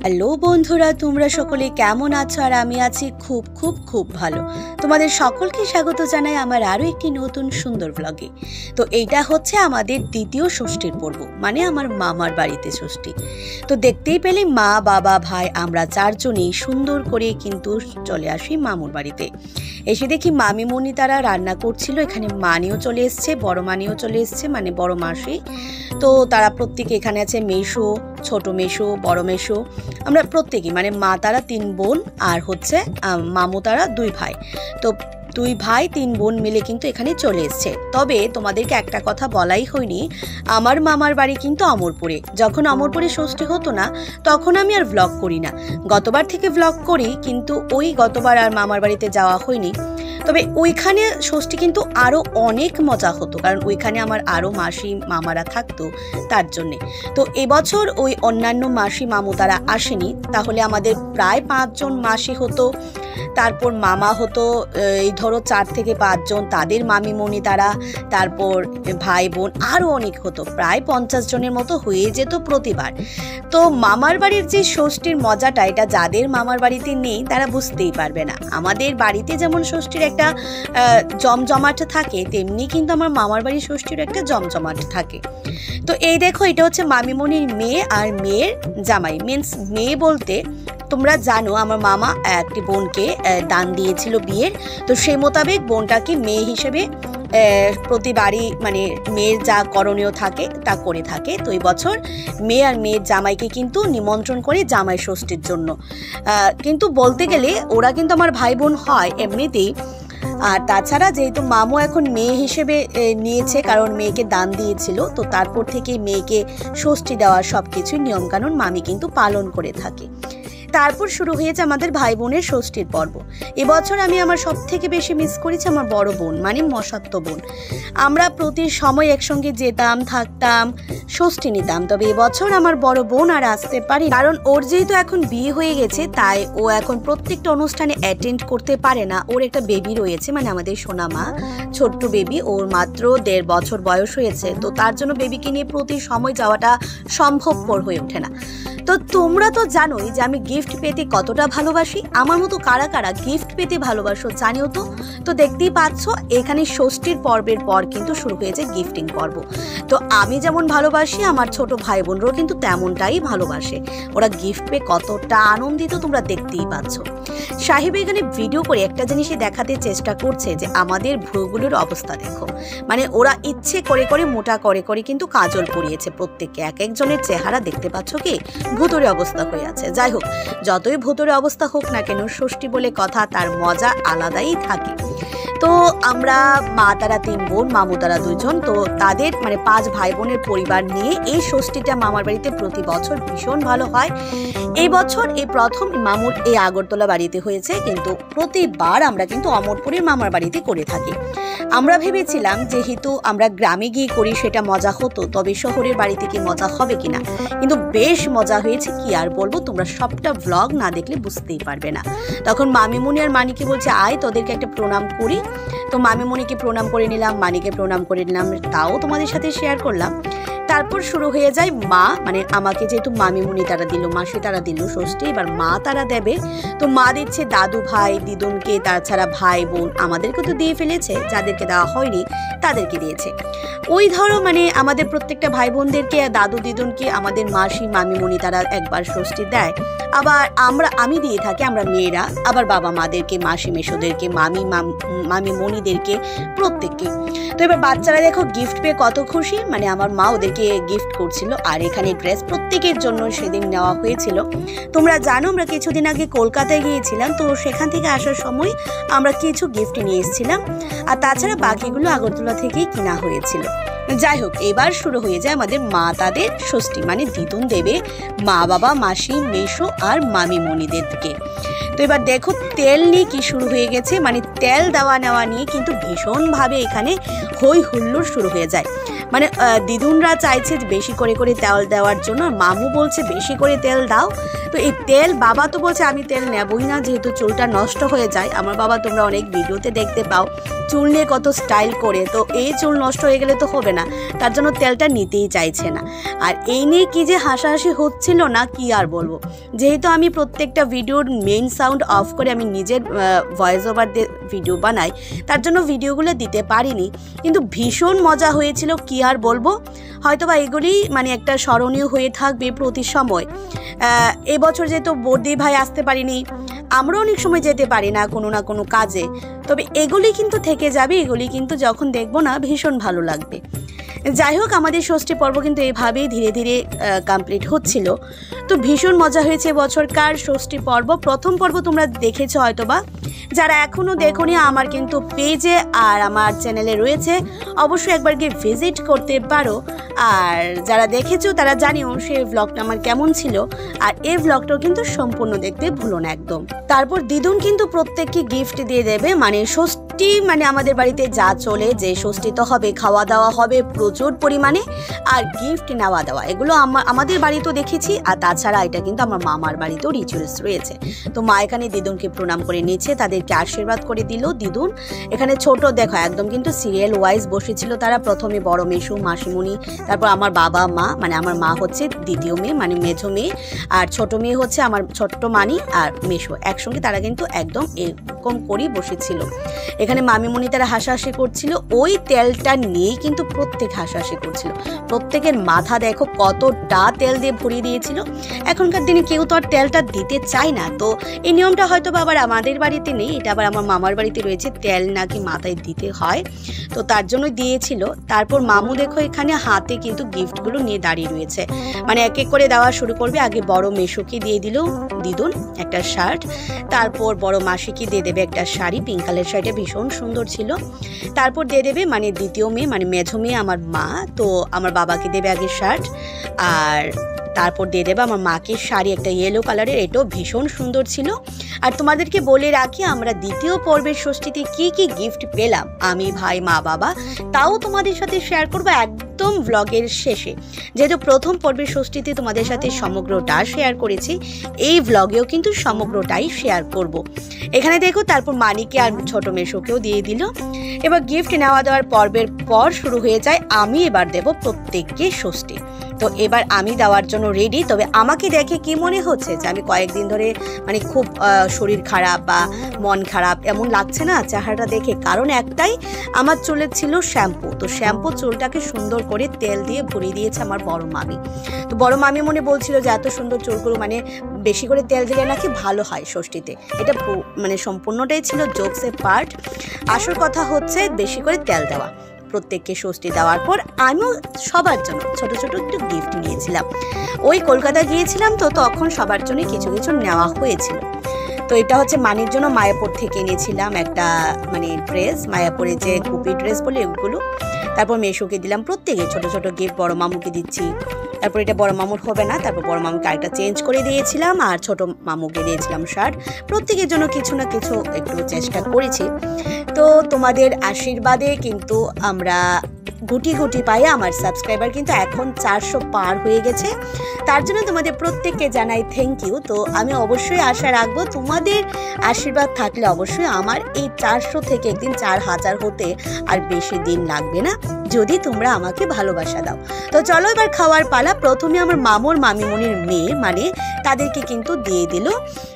Hello বন্ধুরা, তোমরা সকলে কেমন আছো? আর আমি আছি খুব খুব খুব ভালো। তোমাদের সকলকে স্বাগত জানাই আমার আরও একটি নতুন সুন্দর ব্লগে। তো এইটা হচ্ছে আমাদের দ্বিতীয় ষষ্ঠীর পর্ব, মানে আমার মামার বাড়িতে ষষ্ঠী। তো দেখতেই পেলে মা, বাবা, ভাই আমরা চারজনেই সুন্দর করে কিন্তু চলে আসি মামুর বাড়িতে। এসে দেখি মামিমণি তারা রান্না করছিল। এখানে মানিও চলে এসছে, বড় মানিও চলে এসছে, মানে বড় মাসি। তো তারা প্রত্যেকে এখানে আছে, মেশো, ছোট মেশো, বড় মেশো, আমরা প্রত্যেকেই মানে মা তারা 3 বোন আর হচ্ছে মামু তারা 2 ভাই। তো 2 ভাই 3 বোন মিলে কিন্তু এখানে চলে এসছে। তবে তোমাদেরকে একটা কথা বলাই হয়নি, আমার মামার বাড়ি কিন্তু অমরপুরে। যখন অমরপুরে ষষ্ঠী হতো না তখন আমি আর ভ্লগ করি না, গতবার থেকে ভ্লগ করি, কিন্তু ওই গতবার আর মামার বাড়িতে যাওয়া হয়নি। তবে ওইখানে ষষ্ঠী কিন্তু আরও অনেক মজা হতো, কারণ ওইখানে আমার আরও মাসি মামারা থাকতো তার জন্যে। তো এবছর ওই অন্যান্য মাসি মামু তারা আসেনি, তাহলে আমাদের প্রায় 5 জন মাসি হতো, তারপর মামা হতো এই ধরো 4 থেকে 5 জন, তাদের মামিমণি তারা, তারপর ভাই বোন আরও অনেক হতো, প্রায় 50 জনের মতো হয়ে যেত প্রতিবার। তো মামার বাড়ির যে ষষ্ঠীর মজাটা, এটা যাদের মামার বাড়িতে নেই তারা বুঝতেই পারবে না। আমাদের বাড়িতে যেমন ষষ্ঠীর একটা জমজমাট থাকে, তেমনি কিন্তু আমার মামার বাড়ির ষষ্ঠীর একটা জমজমাট থাকে। তো এই দেখো, এটা হচ্ছে মামিমণির মেয়ে আর মেয়ের জামাই, মিন্স মেয়ে বলতে তোমরা জানো আমার মামা একটি বোনকে দান দিয়েছিল বিয়ের। তো সেই মোতাবেক বোনটাকে মেয়ে হিসেবে প্রতিবারই মানে মেয়ের যা করণীয় থাকে তা করে থাকে। তো এই বছর মেয়ে আর মেয়ের জামাইকে কিন্তু নিমন্ত্রণ করে জামাই ষষ্ঠীর জন্য। কিন্তু বলতে গেলে ওরা কিন্তু আমার ভাই বোন হয় এমনিতেই। আর তাছাড়া যেহেতু মামু এখন মেয়ে হিসেবে নিয়েছে, কারণ মেয়েকে দান দিয়েছিল, তো তারপর থেকে মেয়েকে ষষ্ঠী দেওয়ার সব কিছুই নিয়মকানুন মামি কিন্তু পালন করে থাকে। তারপর শুরু হয়েছে আমাদের ভাই বোনের ষষ্ঠীর পর্ব। এবছর আমি আমার সব থেকে বেশি মিস করেছি আমার বড় বোন, মানে মশাত্ত বোন। আমরা প্রতি সময় একসঙ্গে যেতাম, থাকতাম, ষষ্ঠী নিতাম। তবে এবছর আমার বড় বোন আর আসতে পারি, কারণ ওর যেহেতু এখন বিয়ে হয়ে গেছে, তাই ও এখন প্রত্যেকটা অনুষ্ঠানে অ্যাটেন্ড করতে পারে না। ওর একটা বেবি রয়েছে, মানে আমাদের সোনামা, ছোট্ট বেবি, ওর মাত্র 1.5 বছর বয়স হয়েছে। তো তার জন্য বেবিকে নিয়ে প্রতি সময় যাওয়াটা সম্ভবপর হয়ে ওঠে না। তো তোমরা তো জানোই যে আমি গিফট পেতে কতটা ভালোবাসি। আমার মতো কারা কারা গিফট পেতে ভালোবাসো জানিও তো। তো দেখতেই পাচ্ছ এখানে ষষ্ঠীর পর্বের পর কিন্তু শুরু হয়েছে গিফটিং পর্ব। তো আমি যেমন ভালোবাসি, আমার ছোট ভাই বোনরাও কিন্তু তেমনটাই ভালোবাসে। ওরা গিফট পেয়ে কতটা আনন্দিত তোমরা দেখতেই পাচ্ছ। সাহেব এখানে ভিডিও করে একটা জিনিসই দেখাতে চেষ্টা করছে যে আমাদের ভ্রুগুলোর অবস্থা দেখো, মানে ওরা ইচ্ছে করে করে মোটা করে করে কিন্তু কাজল পরিয়েছে প্রত্যেককে। এক একজনের চেহারা দেখতে পাচ্ছ কি ভুতুরে অবস্থা হয়ে আছে। যাই হোক, যতই ভুতুরে অবস্থা হোক না কেন, ষষ্ঠী বলে কথা, তার মজা আলাদাই থাকে। তো আমরা মা তারা 3 বোন, মামু তারা 2 জন, তো তাদের মানে 5 ভাই বোনের পরিবার নিয়ে এই ষষ্ঠীটা মামার বাড়িতে প্রতি বছর ভীষণ ভালো হয়। এই বছর এই প্রথম মামুর এই আগরতলা বাড়িতে হয়েছে, কিন্তু প্রতিবার আমরা কিন্তু অমরপুরের মামার বাড়িতে করে থাকি। আমরা ভেবেছিলাম যেহেতু আমরা গ্রামে গিয়ে করি সেটা মজা হতো, তবে শহরের বাড়িতে কি মজা হবে কিনা, কিন্তু বেশ মজা হয়েছে। কি আর বলবো, তোমরা সবটা ব্লগ না দেখলে বুঝতেই পারবে না। তখন মামিমণি আর মানিকে বলছে আয় তোদেরকে একটা প্রণাম করি। তো মামিমণিকে প্রণাম করে নিলাম, মানিকে প্রণাম করে নিলাম, তাও তোমাদের সাথে শেয়ার করলাম। তারপর শুরু হয়ে যায় মা, মানে আমাকে যেহেতু মামিমণি তারা দিল, মাসি তারা দিল ষষ্ঠী, এবার মা তারা দেবে। তো মা দিচ্ছে দাদু ভাই দিদুনকে, তাছাড়া ভাই বোন আমাদেরকে তো দিয়ে ফেলেছে, যাদেরকে দেওয়া হয়নি তাদেরকে দিয়েছে। ওই ধরো মানে আমাদের প্রত্যেকটা ভাই বোনদেরকে, দাদু দিদুনকে আমাদের মাসি মামিমণি তারা একবার ষষ্ঠী দেয়। আবার আমি দিয়ে থাকি, আমরা মেয়েরা, আবার বাবা মাদেরকে, মাসি মেশোদেরকে, মামিমণিদেরকে, প্রত্যেককে। তো এবার বাচ্চারা দেখো গিফট পেয়ে কত খুশি, মানে আমার মা ওদেরকে গিফট করছিল। আর এখানে ড্রেস প্রত্যেকের জন্য সেদিন নেওয়া হয়েছিল। তোমরা জানো আমরা কিছুদিন আগে কলকাতায় গিয়েছিলাম, তো সেখান থেকে আসার সময় আমরা কিছু গিফট নিয়ে এসেছিলাম, আর তাছাড়া বাকিগুলো আগরতলা থেকেই কেনা হয়েছিল। যাই হোক, এবার শুরু হয়ে যায় আমাদের মা তাদের ষষ্ঠী, মানে দিদুন দেবে মা, বাবা, মাসি, মেশো আর মামিমণিদেরকে। তো এবার দেখো তেল নিয়ে কি শুরু হয়ে গেছে, মানে তেল দেওয়া নেওয়া নিয়ে কিন্তু ভীষণভাবে এখানে হই হুল্লোড় শুরু হয়ে যায়। মানে দিদুনরা চাইছে বেশি করে করে তেল দেওয়ার জন্য, মামু বলছে বেশি করে তেল দাও। তো এই তেল, বাবা তো বলছে আমি তেল নেবই না, যেহেতু চুলটা নষ্ট হয়ে যায়। আমার বাবা তোমরা অনেক ভিডিওতে দেখতে পাও চুল নিয়ে কত স্টাইল করে, তো এই চুল নষ্ট হয়ে গেলে তো হবে না, তার জন্য তেলটা নিতেই চাইছে না। আর এই নিয়ে কি যে হাসাহাসি হচ্ছিল না, কি আর বলবো। যেহেতু আমি প্রত্যেকটা ভিডিওর মেইন সাউন্ড অফ করে আমি নিজের ভয়েস ওভার দিয়ে ভিডিও বানাই, তার জন্য ভিডিওগুলো দিতে পারিনি, কিন্তু ভীষণ মজা হয়েছিল, কি আর বলবো। হয়তোবা এগুলি মানে একটা স্মরণীয় হয়ে থাকবে প্রতি সময়। এবছর যেহেতু বর্দি ভাই আসতে পারিনি, আমরা অনেক সময় যেতে পারি না কোনো না কোনো কাজে, তবে এগুলি কিন্তু থেকে যাবে, এগুলি কিন্তু যখন দেখবো না ভীষণ ভালো লাগবে। যাই হোক, আমাদের ষষ্ঠী পর্ব কিন্তু এভাবেই ধীরে ধীরে কমপ্লিট হচ্ছিল। তো ভীষণ মজা হয়েছে বছরকার ষষ্ঠী পর্ব। প্রথম পর্ব তোমরা দেখেছো হয়তোবা, যারা এখনও দেখোনি আমার কিন্তু পেজে আর আমার চ্যানেলে রয়েছে, অবশ্যই একবার গিয়ে ভিজিট করতে পারো। আর যারা দেখেছো তারা জানিও সেই ভ্লগটা আমার কেমন ছিল, আর এই ভ্লগটাও কিন্তু সম্পূর্ণ দেখতে ভুলো না একদম। তারপর দিদুন কিন্তু প্রত্যেককে গিফট দিয়ে দেবে, মানে ষষ্ঠী মানে আমাদের বাড়িতে যা চলে, যে ষষ্ঠী তো হবে, খাওয়া দাওয়া হবে প্রচুর পরিমাণে, আর গিফট নেওয়া দেওয়া, এগুলো আমাদের বাড়িতেও দেখেছি। আর তাছাড়া এটা কিন্তু আমার মামার বাড়িতেও রিচুয়ালস রয়েছে। তো মা এখানে দিদুনকে প্রণাম করে নিচ্ছে, তাদেরকে আশীর্বাদ করে দিল দিদুন। এখানে ছোট দেখো একদম কিন্তু সিরিয়াল ওয়াইজ বসেছিল তারা, প্রথমে বড় মেশু, মাসিমণি, তারপর আমার বাবা মা, মানে আমার মা হচ্ছে দ্বিতীয় মেয়ে মানে মেঝো মেয়ে, আর ছোট মেয়ে হচ্ছে আমার ছোট্ট মানি আর মেশো, একসঙ্গে তারা কিন্তু একদম এরকম করেই বসেছিল। এখানে মামিমণি তারা হাসাহাসি করছিল, ওই তেলটা নিয়েই কিন্তু প্রত্যেক হাসাহাসি করছিল। প্রত্যেকের মাথা দেখো কতটা তেল দিয়ে ভরিয়ে দিয়েছিল। এখনকার দিনে কেউ তো আর তেলটা দিতে চায় না, তো এই নিয়মটা হয়তো আবার আমাদের বাড়িতে নেই, এটা আবার আমার মামার বাড়িতে রয়েছে, তেল নাকি মাথায় দিতে হয়, তো তার জন্য দিয়েছিল। তারপর মামু দেখো এখানে হাতে কিন্তু গিফটগুলো নিয়ে দাঁড়িয়ে রয়েছে, মানে এক এক করে দেওয়া শুরু করবে। আগে বড় মেশোকে দিয়ে দিল দিদুন একটা শার্ট, তারপর বড় মাসিকে দিয়ে দেবে একটা শাড়ি, পিঙ্ক কালার শাড়িটা ভীষণ সুন্দর ছিল। তারপর দিয়ে দেবে মানে দ্বিতীয় মেয়ে মানে মেঝো মেয়ে আমার মা, তো আমার বাবাকে দেবে আগে শার্ট, আর তারপর দিয়ে দেবে আমার মাকে শাড়ি একটা ইয়েলো কালারের, এটাও ভীষণ সুন্দর ছিল। আর তোমাদেরকে বলে রাখি, আমরা দ্বিতীয় পর্বের ষষ্ঠীতে কি কি গিফট পেলাম আমি, ভাই, মা, বাবা, তাও তোমাদের সাথে শেয়ার করবো একদম ভ্লগের শেষে। যেহেতু প্রথম পর্বের ষষ্ঠীতে তোমাদের সাথে সমগ্রটা শেয়ার করেছি, এই ভ্লগেও কিন্তু সমগ্রটাই শেয়ার করব। এখানে দেখো তারপর মানিকে আর ছোট মেশোকেও দিয়ে দিল। এবার গিফট নেওয়া দেওয়ার পর্বের পর শুরু হয়ে যায় আমি এবার দেব প্রত্যেককে ষষ্ঠী। তো এবার আমি দেওয়ার জন্য রেডি। তবে আমাকে দেখে কি মনে হচ্ছে যে আমি কয়েকদিন ধরে মানে খুব শরীর খারাপ বা মন খারাপ এমন লাগছে না চেহারাটা দেখে, কারণ একটাই, আমার চুলের ছিল শ্যাম্পু, তো শ্যাম্পু চুলটাকে সুন্দর করে তেল দিয়ে ভরিয়ে দিয়েছে আমার বড় মামি। তো বড় মামি মনে বলছিল যে এত সুন্দর চুলগুলো মানে বেশি করে তেল দিলে নাকি ভালো হয় ষষ্ঠীতে। এটা মানে সম্পূর্ণটাই ছিল জোকসের পার্ট। আসল কথা হচ্ছে বেশি করে তেল দেওয়া। প্রত্যেককে ষষ্ঠী দেওয়ার পর আমিও সবার জন্য ছোট ছোট একটু গিফট নিয়েছিলাম। ওই কলকাতা গিয়েছিলাম, তো তখন সবার জন্য কিছু কিছু নেওয়া হয়েছিল। তো এটা হচ্ছে মানির জন্য মায়াপুর থেকে এনেছিলাম একটা মানে ড্রেস, মায়াপুরে যে গুপি ড্রেস বলে ওগুলো। তারপর মেশোকে দিলাম প্রত্যেকে ছোট ছোট গিফট, বড় মামুকে দিচ্ছি। তারপর এটা বড় মামুর হবে না, তারপর বড় মামুকে আরেকটা চেঞ্জ করে দিয়েছিলাম, আর ছোট মামুকে দিয়েছিলাম শার্ট। প্রত্যেকের জন্য কিছু না কিছু একটু চেষ্টা করেছি। তো তোমাদের আশীর্বাদে কিন্তু আমরা গুটি গুটি পাই। আমার সাবস্ক্রাইবার কিন্তু এখন 400 পার হয়ে গেছে, তার জন্য তোমাদের প্রত্যেককে জানাই থ্যাংক ইউ। তো আমি অবশ্যই আশা রাখবো তোমাদের আশীর্বাদ থাকলে অবশ্যই আমার এই 400 থেকে একদিন 4000 হতে আর বেশি দিন লাগবে না, যদি তোমরা আমাকে ভালোবাসা দাও। তো চলো এবার খাওয়ার পালা। প্রথমে আমার মামুর মামিমণির মেয়ে মানে তাদেরকে কিন্তু দিয়ে দিল।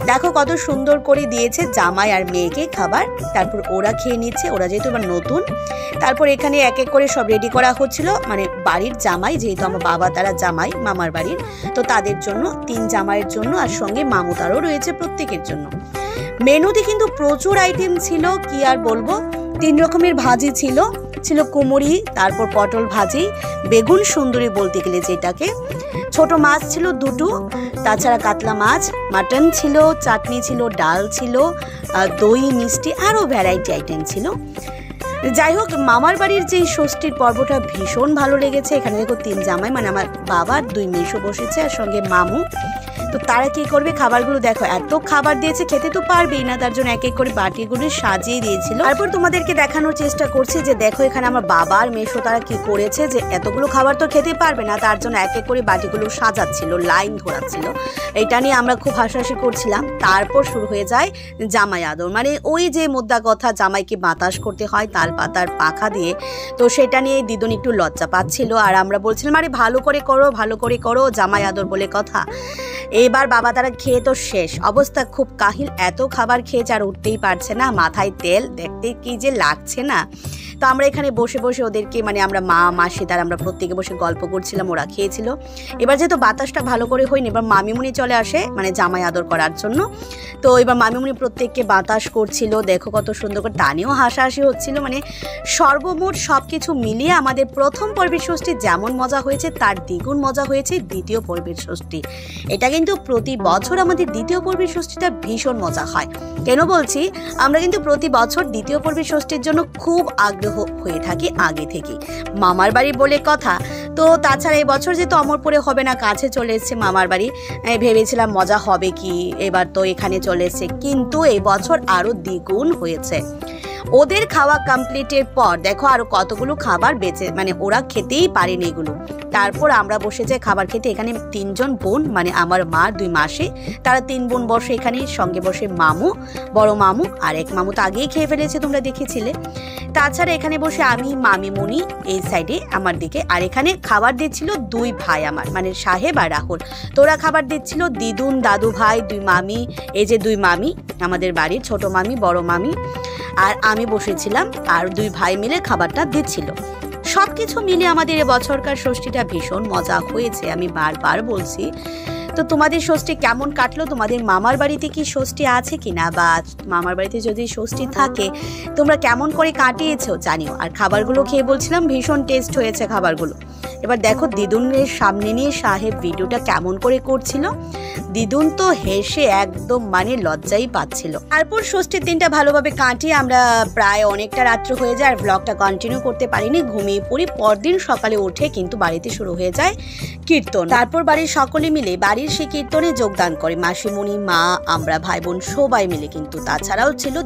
দেখো কত সুন্দর করে দিয়েছে জামাই আর মেয়েকে খাবার। তারপর ওরা খেয়ে নিচ্ছে, ওরা যেহেতু এবার নতুন। তারপর এখানে এক এক করে সব রেডি করা হচ্ছিল, মানে বাড়ির জামাই, যেহেতু আমার বাবা তারা জামাই মামার বাড়ির, তো তাদের জন্য 3 জামাইয়ের জন্য, আর সঙ্গে মামু তারও রয়েছে প্রত্যেকের জন্য। মেনুতে কিন্তু প্রচুর আইটেম ছিল, কি আর বলবো। 3 রকমের ভাজি ছিল, ছিল কুমড়ি, তারপর পটল ভাজি, বেগুন সুন্দরী বলতে গেলে যেটাকে, ছোট মাছ ছিল 2টো, তাছাড়া কাতলা মাছ, মাটন ছিল, চাটনি ছিল, ডাল ছিল, দই, মিষ্টি, আরও ভ্যারাইটি আইটেম ছিল। যাই হোক, মামার বাড়ির যে ষষ্ঠীর পর্বটা ভীষণ ভালো লেগেছে। এখানে দেখো 3 জামাই মানে আমার বাবার 2 মেশো বসেছে, আর সঙ্গে মামু। তো তারা কি করবে, খাবারগুলো দেখো এত খাবার দিয়েছে, খেতে তো পারবেই না, তার জন্য এক এক করে বাটিগুলো সাজিয়ে দিয়েছিল। তারপর তোমাদেরকে দেখানোর চেষ্টা করছি যে দেখো এখানে আমার বাবা আর মেসো তারা কি করেছে, যে এতগুলো খাবার তো খেতে পারবে না, তার জন্য এক এক করে বাটিগুলো সাজাচ্ছিল, লাইন ঘোরাচ্ছিল। এটা নিয়ে আমরা খুব হাসাহাসি করছিলাম। তারপর শুরু হয়ে যায় জামাই আদর, মানে ওই যে মোদ্দা কথা, জামাইকে বাতাস করতে হয় তাল পাতার পাখা দিয়ে। তো সেটা নিয়ে দিদুন একটু লজ্জা পাচ্ছিল, আর আমরা বলছিলাম আরে ভালো করে করো, ভালো করে করো, জামাই আদর বলে কথা। এবার বাবা তারা খেয়ে তো শেষ অবস্থা, খুব কাহিল, এত খাবার খেয়েছে আর উঠতেই পারছে না, মাথায় তেল, দেখতে কি যে লাগছে না। তো আমরা এখানে বসে বসে ওদেরকে, মানে আমরা মা মাসি তার আমরা প্রত্যেকে বসে গল্প করছিলাম, ওরা খেয়েছিল। এবার যেহেতু বাতাসটা ভালো করে হয়নি, এবার মামিমুনি চলে আসে মানে জামাই আদর করার জন্য। তো এবার মামিমুনি প্রত্যেককে বাতাস করছিল, দেখো কত সুন্দর করে, টানেও হাসাহাসি হচ্ছিল। মানে সর্বমোট সব কিছু মিলিয়ে আমাদের প্রথম পর্বের ষষ্ঠী যেমন মজা হয়েছে তার দ্বিগুণ মজা হয়েছে দ্বিতীয় পর্বের ষষ্ঠী। এটা কিন্তু প্রতি বছর আমাদের দ্বিতীয় পর্বের ষষ্ঠীটা ভীষণ মজা হয়। কেন বলছি, আমরা কিন্তু প্রতি বছর দ্বিতীয় পর্বের ষষ্ঠীর জন্য খুব আগ্রহ হয়ে থাকি আগে থেকে, মামার বাড়ি বলে কথা। তো তাছাড়া এই বছর যেহেতু অমরপুরে হবে না, কাছে চলে এসেছে মামার বাড়ি, ভেবেছিলাম মজা হবে কি, এবার তো এখানে চলে এসেছে, কিন্তু এই বছর আরো দ্বিগুণ হয়েছে। ওদের খাওয়া কমপ্লিটের পর দেখো আরো কতগুলো খাবার বেঁচে, মানে ওরা খেতেই পারেনি এগুলো। তারপর আমরা বসে যাই খাবার খেতে। এখানে 3 জন বোন, মানে আমার মা 2 মাসে, তারা 3 বোন বসে এখানে, সঙ্গে বসে মামু, বড় মামু, আর এক মামু তো আগেই খেয়ে ফেলেছে, তোমরা দেখেছিলে। তাছাড়া এখানে বসে আমি, মামিমণি এই সাইডে আমার দিকে, আর এখানে খাবার দিচ্ছিল 2 ভাই আমার, মানে সাহেব আর রাহুল। তোরা খাবার দিচ্ছিল দিদুন, দাদু ভাই, 2 মামি, এই যে 2 মামি আমাদের বাড়ির, ছোট মামি, বড় মামি, আর আমি বসেছিলাম, আর 2 ভাই মিলে খাবারটা দিচ্ছিল। সবকিছু মিলে আমাদের এবছরকার ষষ্ঠীটা ভীষণ মজা হয়েছে, আমি বারবার বলছি। তো তোমাদের ষষ্ঠী কেমন কাটলো, তোমাদের মামার বাড়িতে কি ষষ্ঠী আছে কিনা, বা মামার বাড়িতে যদি ষষ্ঠী থাকে তোমরা কেমন করে কাটিয়েছো জানিও। আর খাবারগুলো খেয়ে বলছিলাম ভীষণ টেস্ট হয়েছে খাবারগুলো। এবার দেখো দিদুনের সামনে নিয়ে সাহেব ভিডিওটা কেমন করে করছিল, দিদুন তো হেসে একদম মানে লজ্জাই পাচ্ছিল। তারপর ষষ্ঠীর দিনটা ভালোভাবে কাটিয়ে আমরা প্রায় অনেকটা রাত্র হয়ে যায়, আর ব্লগটা কন্টিনিউ করতে পারিনি, ঘুমিয়ে পড়ি। পরদিন সকালে উঠে কিন্তু বাড়িতে শুরু হয়ে যায় কীর্তন। তারপর বাড়ির সকলে মিলে বাড়ির সেই কীর্তনে যোগদান করে, মাসিমণি, মা, আমরা ভাই বোন সবাই মিলে। কিন্তু তাছাড়াও ছিল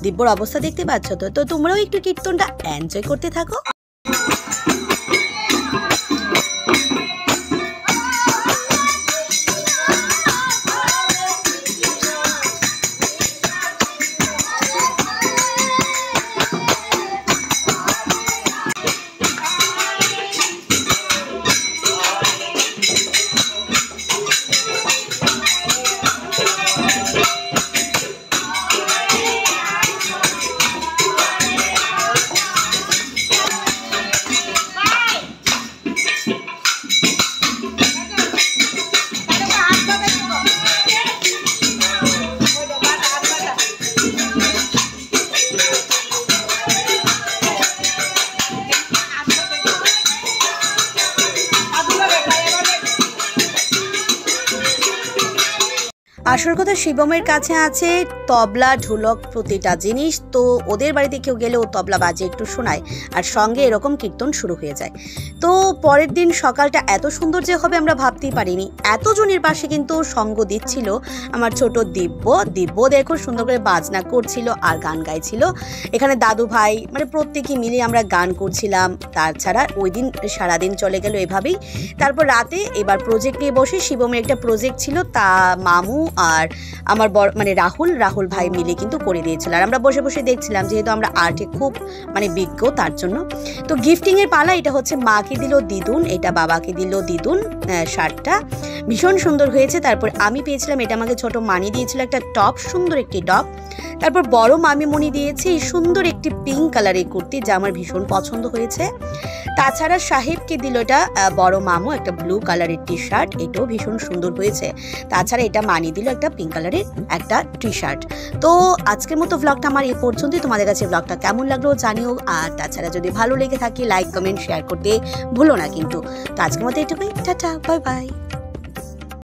দিব্যর অবস্থা দেখতে পাচ্ছ। তো তোমরাও একটু কীর্তনটা এনজয় করতে থাকো। আসল কথা, শিবমের কাছে আছে তবলা, ঢোলক, প্রতিটা জিনিস। তো ওদের বাড়িতে কেউ গেলে ও তবলা বাজে একটু শোনায়, আর সঙ্গে এরকম কীর্তন শুরু হয়ে যায়। তো পরের দিন সকালটা এত সুন্দর যে হবে আমরা ভাবতেই পারিনি। এতজনের পাশে কিন্তু সঙ্গ দিচ্ছিল আমার ছোট দিব্য দেখো সুন্দর করে বাজনা করছিল আর গান গাইছিল। এখানে দাদু ভাই, মানে প্রত্যেকে মিলে আমরা গান করছিলাম। তাছাড়া ওই দিন সারাদিন চলে গেল এভাবেই। তারপর রাতে এবার প্রজেক্ট নিয়ে বসে, শিবমের একটা প্রজেক্ট ছিল, তা মামু আর আমার মানে রাহুল ভাই মিলে কিন্তু করে দিয়েছিল, আর আমরা বসে বসে দেখছিলাম, যেহেতু আমরা আর্টে খুব মানে বিজ্ঞ তার জন্য। তো গিফটিং এর পালা, এটা হচ্ছে মাকে দিল দিদুন, এটা বাবাকে দিল দিদুন, শার্টটা ভীষণ সুন্দর হয়েছে। তারপর আমি পেয়েছিলাম, এটা আমাকে ছোট মানি দিয়েছিল একটা টপ, সুন্দর একটি টপ। তারপর বড় মামিমণি দিয়েছে এই সুন্দর একটি পিঙ্ক কালারের কুর্তি, যা আমার ভীষণ পছন্দ হয়েছে। তাছাড়া সাহেবকে দিল এটা বড় মামু একটা ব্লু কালারের টি শার্ট, এটাও ভীষণ সুন্দর হয়েছে। তাছাড়া এটা মানি দিল একটা পিঙ্ক কালারের একটা টি শার্ট। তো আজকের মতো ব্লগটা আমার এই পর্যন্তই। তোমাদের কাছে ব্লগটা কেমন লাগলো জানিও, আর তাছাড়া যদি ভালো লেগে থাকে লাইক, কমেন্ট, শেয়ার করতে ভুলো না কিন্তু। তো আজকের মতো এটুকুই, টাটা, বাই বাই।